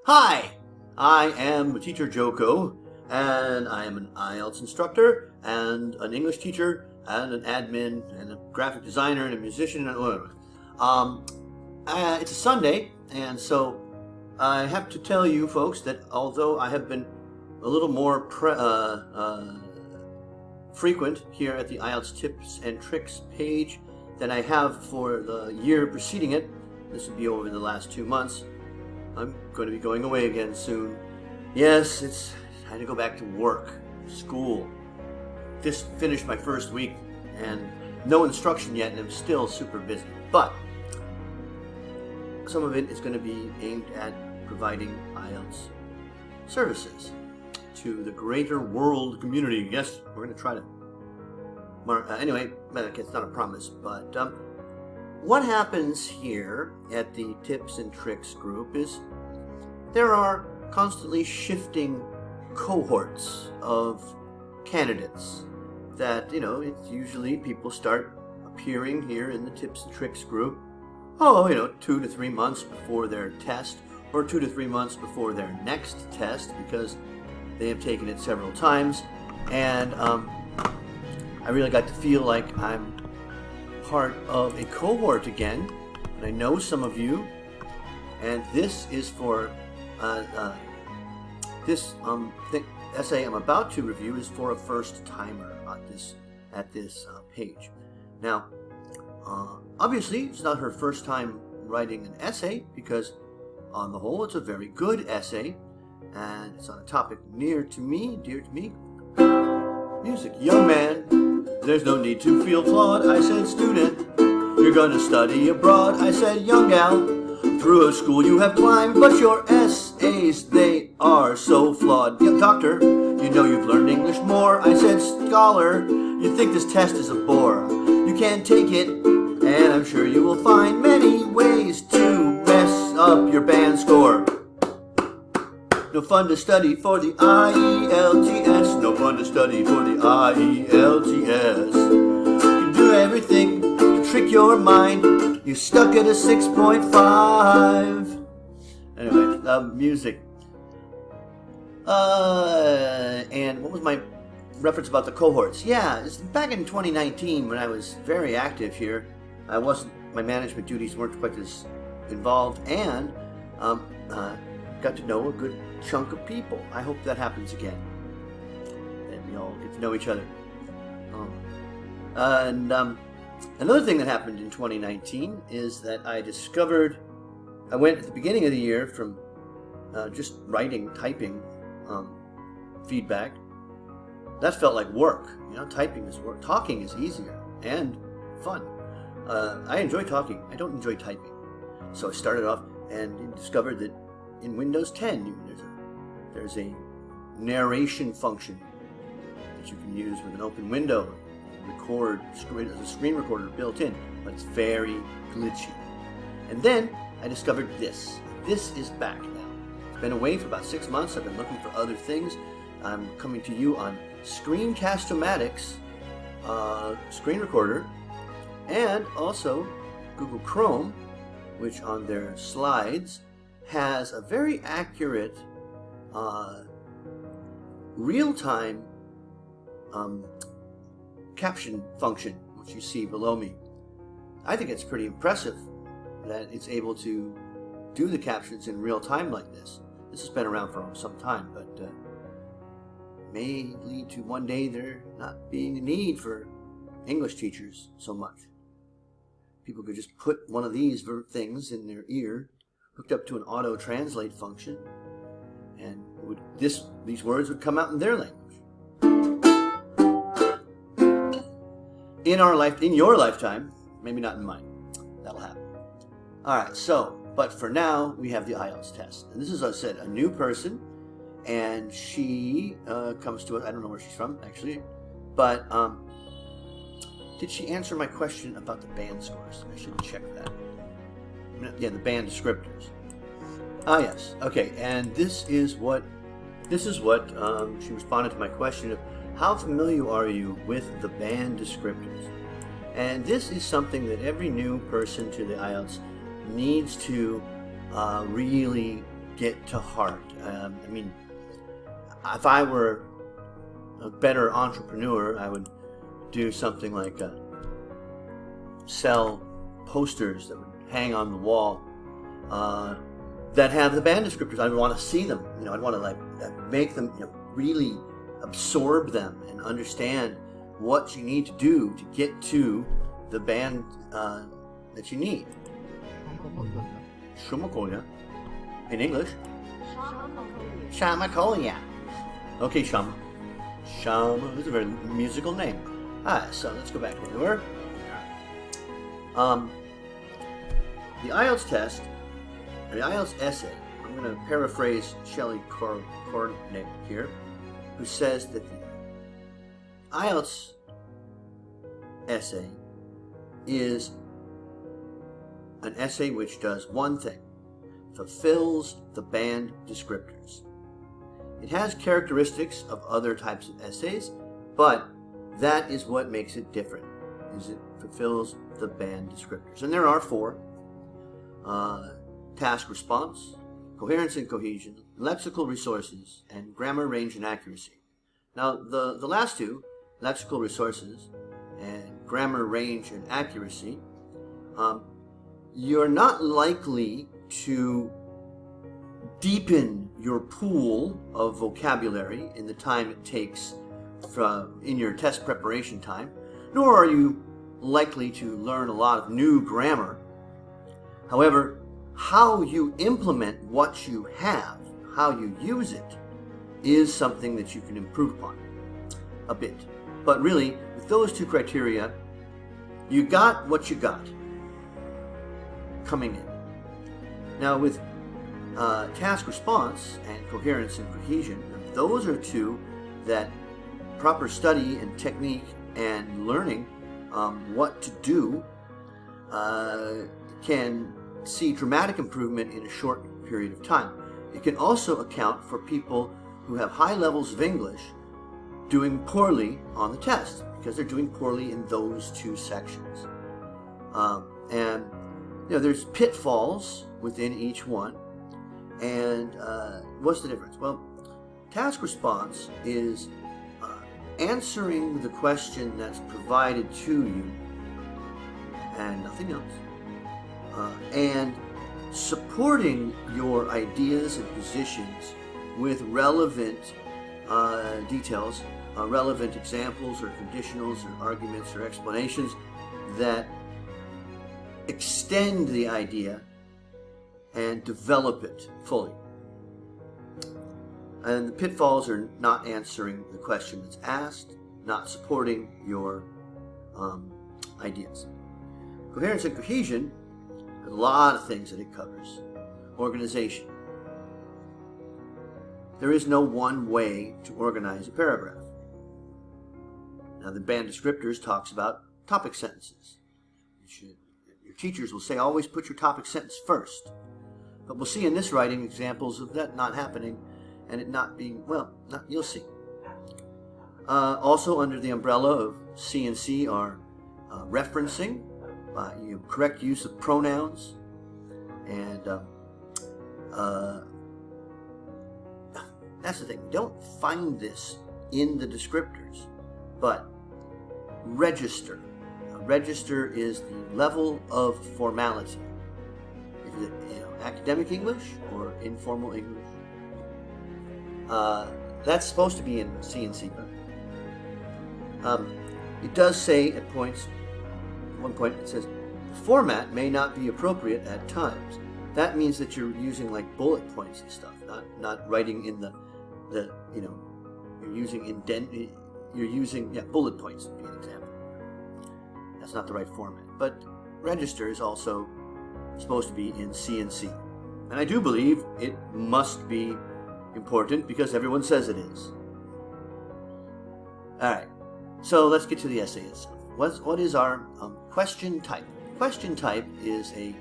Hi, I am teacher Joko, and I am an IELTS instructor, and an English teacher, and an admin, and a graphic designer, and a musician, and whatever. It's a Sunday, and so I have to tell you folks that although I have been a little more frequent here at the IELTS tips and tricks page than I have for the year preceding it, this will be over the last 2 months, I'm going to be going away again soon. Yes, it's time to go back to work, school. Just finished my first week and no instruction yet, and I'm still super busy. But some of it is going to be aimed at providing IELTS services to the greater world community. Yes, we're going to try to anyway, it's not a promise, but what happens here at the Tips and Tricks group is there are constantly shifting cohorts of candidates that, it's usually people start appearing here in the Tips and Tricks group, 2 to 3 months before their test, or 2 to 3 months before their next test, because they have taken it several times, and I really got to feel like I'm part of a cohort again, and I know some of you, and this is for this essay I'm about to review is for a first timer at this page. Now, obviously, it's not her first time writing an essay, because on the whole, it's a very good essay, and it's on a topic dear to me, music. Young man, there's no need to feel flawed, I said. Student, you're gonna study abroad, I said. Young gal, through a school you have climbed, but your essays, they are so flawed. Young doctor, you know you've learned English more, I said. Scholar, you think this test is a bore. You can't take it, and I'm sure you will find many ways to mess up your band score. No fun to study for the IELTS. No fun to study for the IELTS. You can do everything to trick your mind. You're stuck at a 6.5. Anyway, music. And what was my reference about the cohorts? Yeah, it's back in 2019 when I was very active here. My management duties weren't quite as involved, and got to know a good chunk of people. I hope that happens again, and we all get to know each other. Another thing that happened in 2019 is that I went at the beginning of the year from just typing feedback. That felt like work. Typing is work. Talking is easier and fun. I enjoy talking. I don't enjoy typing. So I started off and discovered that in Windows 10, there's a narration function that you can use with an open window, record, there's a screen recorder built in, but it's very glitchy. And then I discovered this. This is back now. It's been away for about 6 months. I've been looking for other things. I'm coming to you on Screencast-O-Matic's screen recorder, and also Google Chrome, which on their slides has a very accurate real-time caption function, which you see below me. I think it's pretty impressive that it's able to do the captions in real time like this. This has been around for some time, but may lead to one day there not being a need for English teachers so much. People could just put one of these things in their ear, hooked up to an auto-translate function, and these words would come out in their language. In your lifetime, maybe not in mine, that'll happen. Alright, but for now, we have the IELTS test. And this is, as I said, a new person, and she comes to us. I don't know where she's from, actually, but did she answer my question about the band scores? I should check that. Yeah, the band descriptors. Ah, yes. Okay, and this is what she responded to my question of how familiar are you with the band descriptors? And this is something that every new person to the IELTS needs to really get to heart. I mean, if I were a better entrepreneur, I would do something like sell posters that would hang on the wall that have the band descriptors. I'd want to see them. I'd want to like make them, really absorb them and understand what you need to do to get to the band that you need. Shumakolia. In English? Shamakolia. Okay, Shama. Shama is a very musical name. So let's go back to where we were. The IELTS test, the IELTS essay, I'm going to paraphrase Shelley Cornick here, who says that the IELTS essay is an essay which does one thing: fulfills the band descriptors. It has characteristics of other types of essays, but that is what makes it different, is it fulfills the band descriptors. And there are 4: Task Response, Coherence and Cohesion, Lexical Resources, and Grammar, Range, and Accuracy. Now, the last 2, Lexical Resources and Grammar, Range, and Accuracy, you're not likely to deepen your pool of vocabulary in the time it takes in your test preparation time, nor are you likely to learn a lot of new grammar. However, how you implement what you have, how you use it, is something that you can improve upon a bit. But really, with those 2 criteria, you got what you got coming in. Now with Task Response and Coherence and Cohesion, those are 2 that proper study and technique and learning what to do can see dramatic improvement in a short period of time. It can also account for people who have high levels of English doing poorly on the test because they're doing poorly in those 2 sections. And there's pitfalls within each one. And what's the difference? Well, Task Response is answering the question that's provided to you and nothing else, and supporting your ideas and positions with relevant details, relevant examples or conditionals or arguments or explanations that extend the idea and develop it fully. And the pitfalls are not answering the question that's asked, not supporting your ideas. Coherence and Cohesion has a lot of things that it covers. Organization. There is no one way to organize a paragraph. Now, the band descriptors talks about topic sentences. Your teachers will say, always put your topic sentence first. But we'll see in this writing examples of that not happening and it not being, you'll see. Also under the umbrella of C&C are referencing, correct use of pronouns, and that's the thing. You don't find this in the descriptors, but register. Register is the level of formality. Is it academic English or informal English? That's supposed to be in C&C, but it does say at one point it says, the format may not be appropriate at times. That means that you're using like bullet points and stuff, not writing in you're using bullet points would be an example. That's not the right format. But register is also supposed to be in C&C. And I do believe it must be important because everyone says it is. Alright, so let's get to the essay itself. What is our question type? Question type is a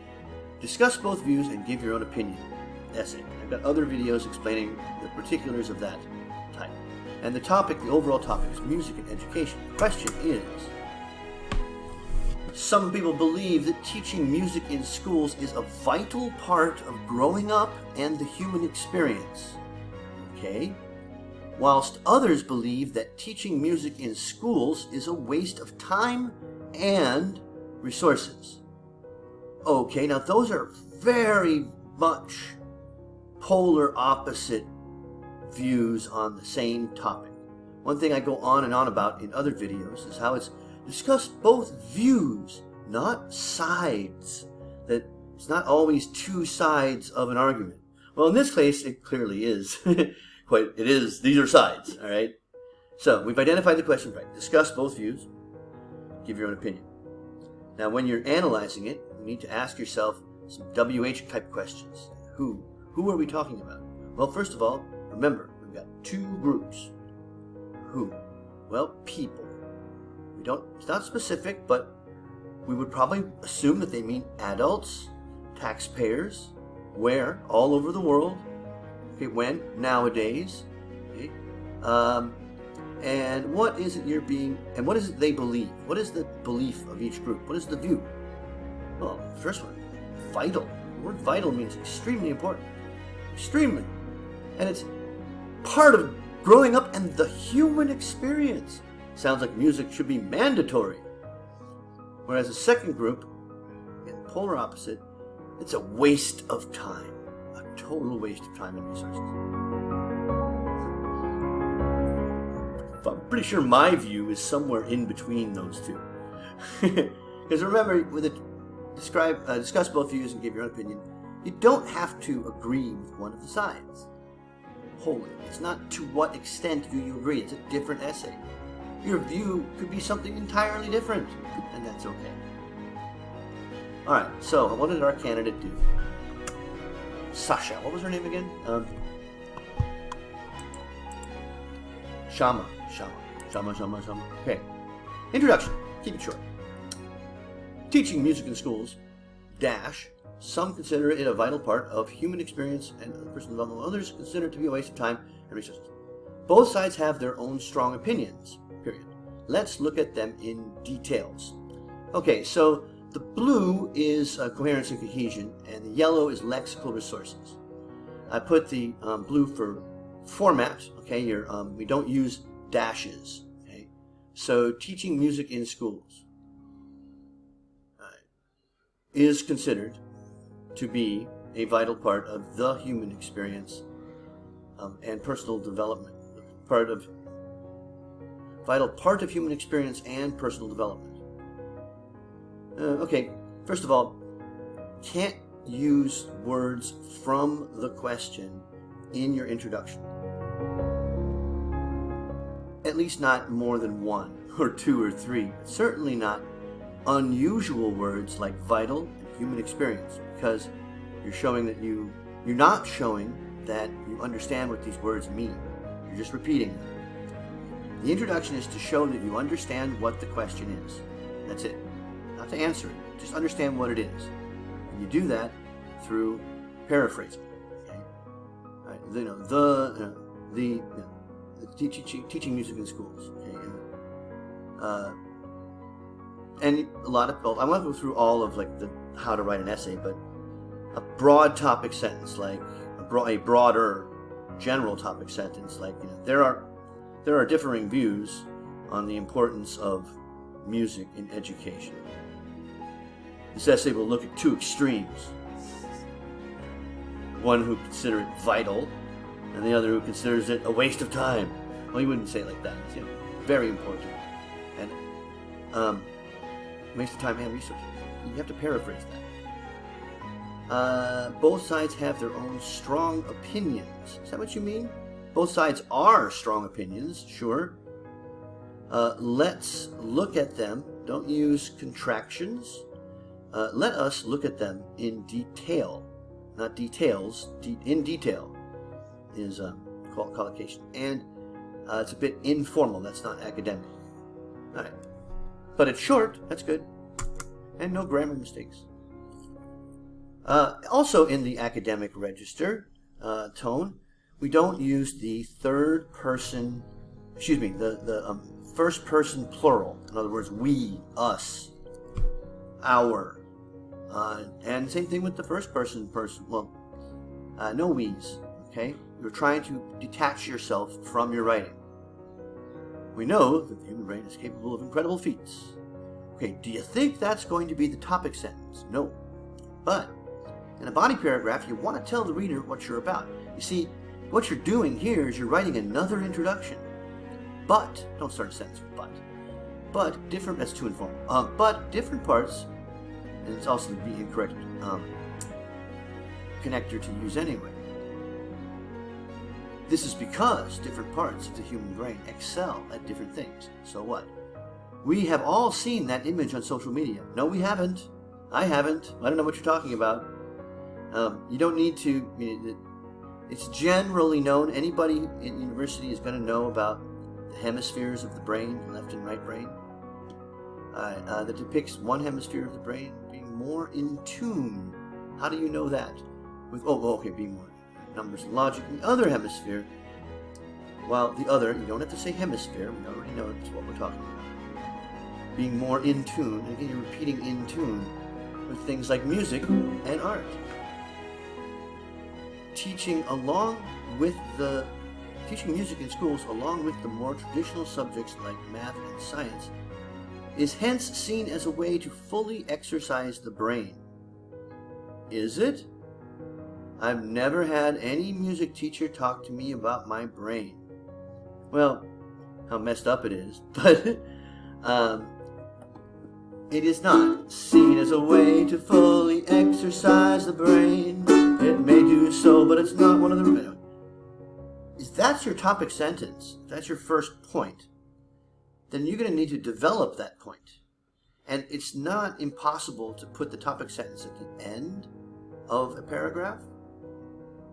discuss both views and give your own opinion essay. I've got other videos explaining the particulars of that type. And the overall topic is music and education. The question is, Some people believe that teaching music in schools is a vital part of growing up and the human experience. Okay? Whilst others believe that teaching music in schools is a waste of time and resources. Okay, now those are very much polar opposite views on the same topic. One thing I go on and on about in other videos is how it's discussed both views, not sides. That it's not always two sides of an argument. Well, in this case, it clearly is. These are sides, all right? So, we've identified the question right. Discuss both views. Give your own opinion. Now, when you're analyzing it, you need to ask yourself some WH type questions. Who are we talking about? Well, first of all, remember, we've got two groups. Who? Well, people. It's not specific, but we would probably assume that they mean adults, taxpayers, where? All over the world. Okay, when? Nowadays. Okay. And what is it what is it they believe? What is the belief of each group? What is the view? Well, first one, vital. The word vital means extremely important. Extremely. And it's part of growing up and the human experience. Sounds like music should be mandatory. Whereas the second group, again, polar opposite, it's a waste of time. A total waste of time and resources. I'm pretty sure my view is somewhere in between those two. Because remember, with it, discuss both views and give your own opinion, you don't have to agree with one of the sides. Wholly. It's not to what extent do you agree. It's a different essay. Your view could be something entirely different, and that's okay. Alright, so what did our candidate do? Sasha. What was her name again? Shama. Okay. Introduction. Keep it short. Teaching music in schools, some consider it a vital part of human experience and personal development, while others consider it to be a waste of time and resources. Both sides have their own strong opinions. Period. Let's look at them in details. Okay, so the blue is coherence and cohesion, and the yellow is lexical resources. I put the blue for format. Okay, we don't use dashes. Okay, so teaching music in schools is considered to be a vital part of the human experience and personal development. Vital part of human experience and personal development. Okay, first of all, can't use words from the question in your introduction. At least not more than one, or two, or three. Certainly not unusual words like vital and human experience, because you're showing that you're not showing that you understand what these words mean. You're just repeating them. The introduction is to show that you understand what the question is. That's it. Not to answer it. Just understand what it is. And you do that through paraphrasing. Okay? Right. Teaching music in schools. Okay? And a lot of, I won't go through all of how to write an essay, but a broad topic sentence, like a broader general topic sentence, like there are differing views on the importance of music in education. This essay will look at two extremes. One who considers it vital, and the other who considers it a waste of time. Well, you wouldn't say it like that. It's very important. And waste of time and resources. You have to paraphrase that. Both sides have their own strong opinions. Is that what you mean? Both sides are strong opinions, sure. Let's look at them. Don't use contractions. Let us look at them in detail. Not details. In detail is collocation. And it's a bit informal. That's not academic. All right. But it's short. That's good. And no grammar mistakes. Also in the academic register tone, we don't use the third person, the first person plural. In other words, we, us. our. And same thing with the first person. Well, no we's. Okay? You're trying to detach yourself from your writing. We know that the human brain is capable of incredible feats. Okay, do you think that's going to be the topic sentence? No. But in a body paragraph, you want to tell the reader what you're about. You see, what you're doing here is you're writing another introduction. But, don't start a sentence with but different, that's too informal. But different parts, and it's also the incorrect connector to use anyway. This is because different parts of the human brain excel at different things. So what? We have all seen that image on social media. No, we haven't. I haven't. I don't know what you're talking about. You don't need to. It's generally known. Anybody in university is going to know about the hemispheres of the brain, left and right brain, that depicts one hemisphere of the brain being more in tune. How do you know that? Being more numbers and logic. And the other hemisphere, well, the other, you don't have to say hemisphere. We already know that's what we're talking about. Being more in tune. And again, you're repeating in tune with things like music and art. Teaching music in schools along with the more traditional subjects like math and science is hence seen as a way to fully exercise the brain. Is it? I've never had any music teacher talk to me about my brain. Well, how messed up it is, but it is not seen as a way to fully exercise the brain. It may do so, but it's not one of the... If that's your topic sentence, if that's your first point, then you're going to need to develop that point. And it's not impossible to put the topic sentence at the end of a paragraph,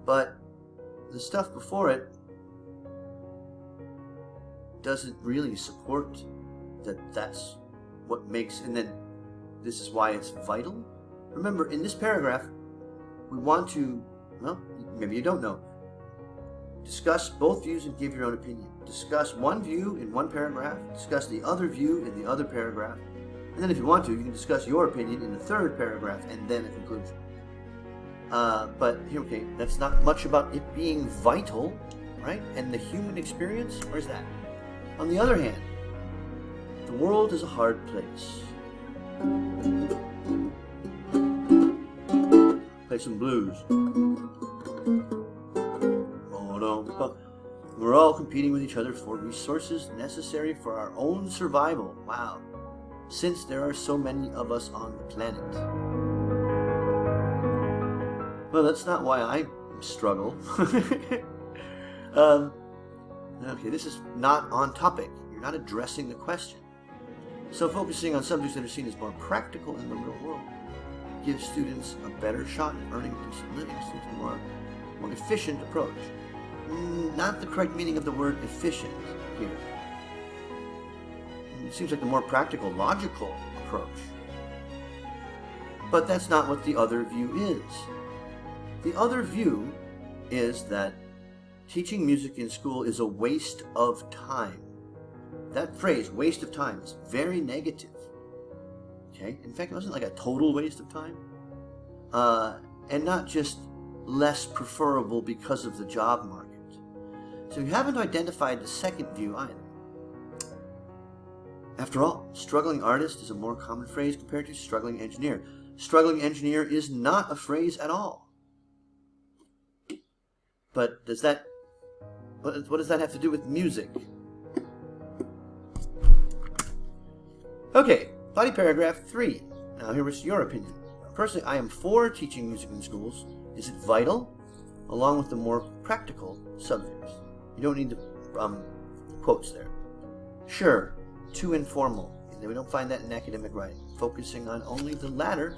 but the stuff before it doesn't really support that that's what makes, and then this is why it's vital. Remember, in this paragraph, we want to, well, maybe you don't know, discuss both views and give your own opinion. Discuss one view in one paragraph, discuss the other view in the other paragraph, and then if you want to, you can discuss your opinion in the third paragraph and then a conclusion. But here, okay, that's not much about it being vital, right? And the human experience, where's that? On the other hand, the world is a hard place. Play some blues. We're all competing with each other for resources necessary for our own survival. Wow. Since there are so many of us on the planet. Well, that's not why I struggle. Okay, this is not on topic. You're not addressing the question. So focusing on subjects that are seen as more practical in the real world gives students a better shot at earning a decent living. It's a more efficient approach. Not the correct meaning of the word efficient here. It seems like the more practical, logical approach. But that's not what the other view is. The other view is that teaching music in school is a waste of time. That phrase, waste of time, is very negative. Okay? In fact, it wasn't like a total waste of time. And not just less preferable because of the job market. So you haven't identified the second view either. After all, struggling artist is a more common phrase compared to struggling engineer. Struggling engineer is not a phrase at all. But does that, what does that have to do with music? Okay, body paragraph 3. Now here is your opinion. Personally, I am for teaching music in schools. Is it vital? Along with the more practical subjects. You don't need the quotes there. Sure, too informal. We don't find that in academic writing. Focusing on only the latter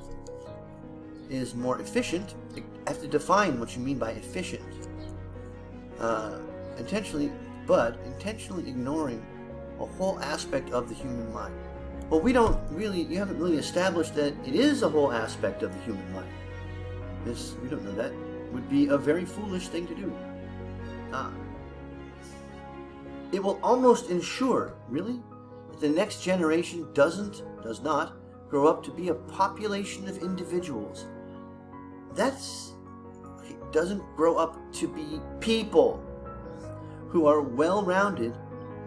is more efficient. You have to define what you mean by efficient. Intentionally ignoring a whole aspect of the human mind. Well, you haven't really established that it is a whole aspect of the human mind. We don't know that. Would be a very foolish thing to do. It will almost ensure, really, that the next generation does not grow up to be a population of individuals. Doesn't grow up to be people who are well-rounded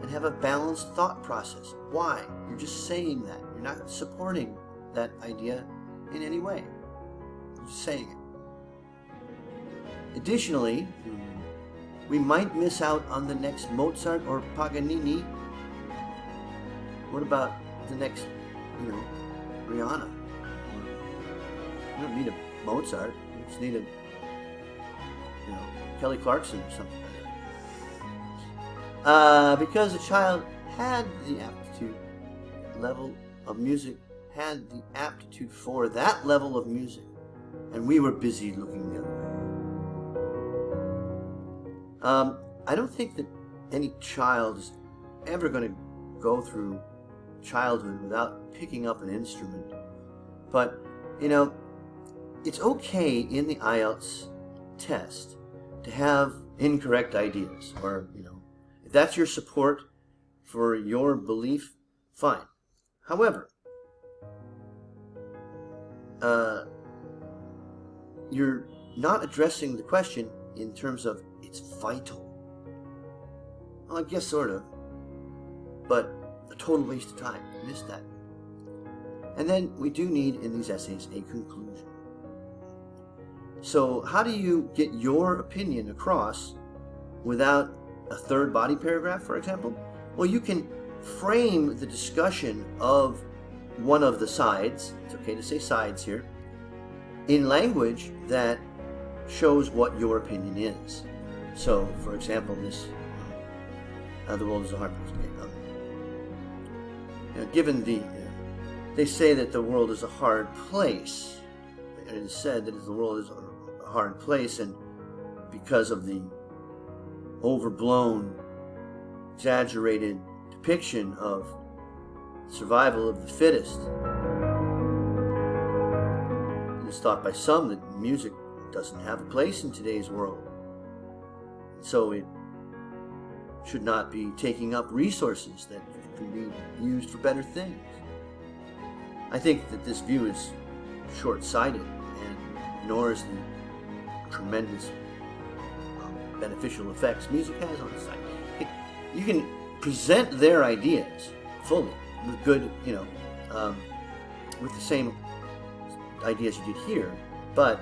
and have a balanced thought process. Why? You're just saying that. You're not supporting that idea in any way. You're just saying it. Additionally, we might miss out on the next Mozart or Paganini. What about the next, Rihanna? You don't need a Mozart. You just need a, Kelly Clarkson or something like that. Because the child had the aptitude level of music, had the aptitude for that level of music, and we were busy looking the other way. I don't think that any child is ever going to go through childhood without picking up an instrument. But, it's okay in the IELTS test to have incorrect ideas, or, if that's your support for your belief, fine. However, you're not addressing the question in terms of it's vital. Well, I guess sort of, but a total waste of time. You missed that. And then we do need in these essays a conclusion. So how do you get your opinion across without a third body paragraph, for example? Well, you can frame the discussion of one of the sides, it's okay to say sides here, in language that shows what your opinion is. So, for example, this, the world is a hard place. Given they say that the world is a hard place. It is said that the world is a hard place, and because of the overblown, exaggerated depiction of survival of the fittest, it is thought by some that music doesn't have a place in today's world. So it should not be taking up resources that can be used for better things. I think that this view is short-sighted and ignores the tremendous beneficial effects music has on society. You can present their ideas fully with good, with the same ideas you did here, but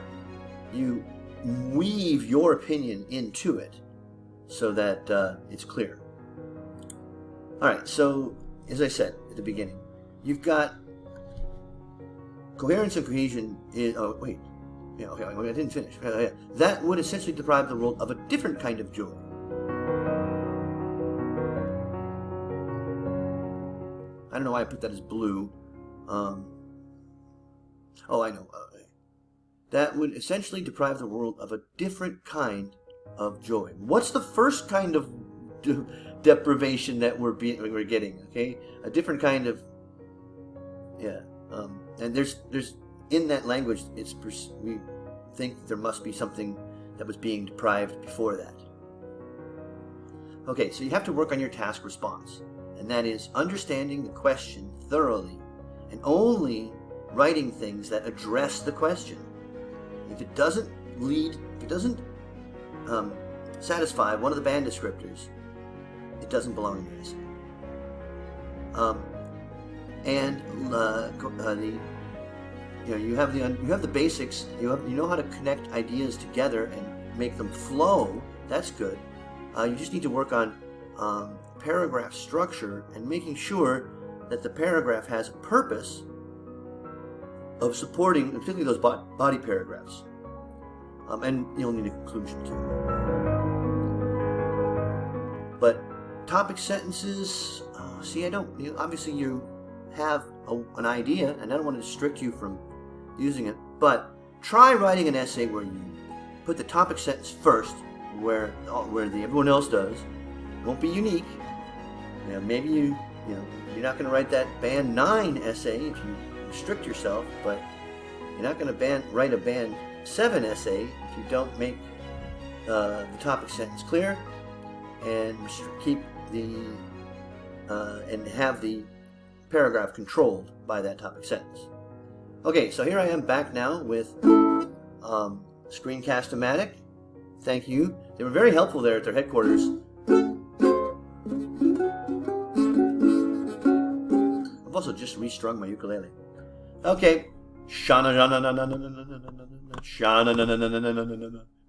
you weave your opinion into it so that it's clear. All right, so as I said at the beginning, you've got coherence and cohesion is, I didn't finish. That would essentially deprive the world of a different kind of joy. I don't know why I put that as blue. I know. That would essentially deprive the world of a different kind of joy. What's the first kind of deprivation that we're getting? Okay, a different kind of, and there's in that language, we think there must be something that was being deprived before that. Okay, so you have to work on your task response, and that is understanding the question thoroughly and only writing things that address the question. If it doesn't satisfy one of the band descriptors, it doesn't belong in your essay. You have the basics. You know how to connect ideas together and make them flow. That's good. You just need to work on paragraph structure and making sure that the paragraph has a purpose of supporting, particularly those body paragraphs. And you'll need a conclusion too. But topic sentences, obviously you have an idea, and I don't want to restrict you from using it, but try writing an essay where you put the topic sentence first, where everyone else does. It won't be unique. Maybe you're not going to write that band 9 essay if you restrict yourself, but you're not going to write a band 7 essay if you don't make the topic sentence clear and keep and have the paragraph controlled by that topic sentence. Okay, so here I am back now with Screencast-O-Matic. Thank you. They were very helpful there at their headquarters. I've also just restrung my ukulele. Okay.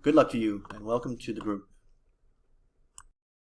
Good luck to you, and welcome to the group.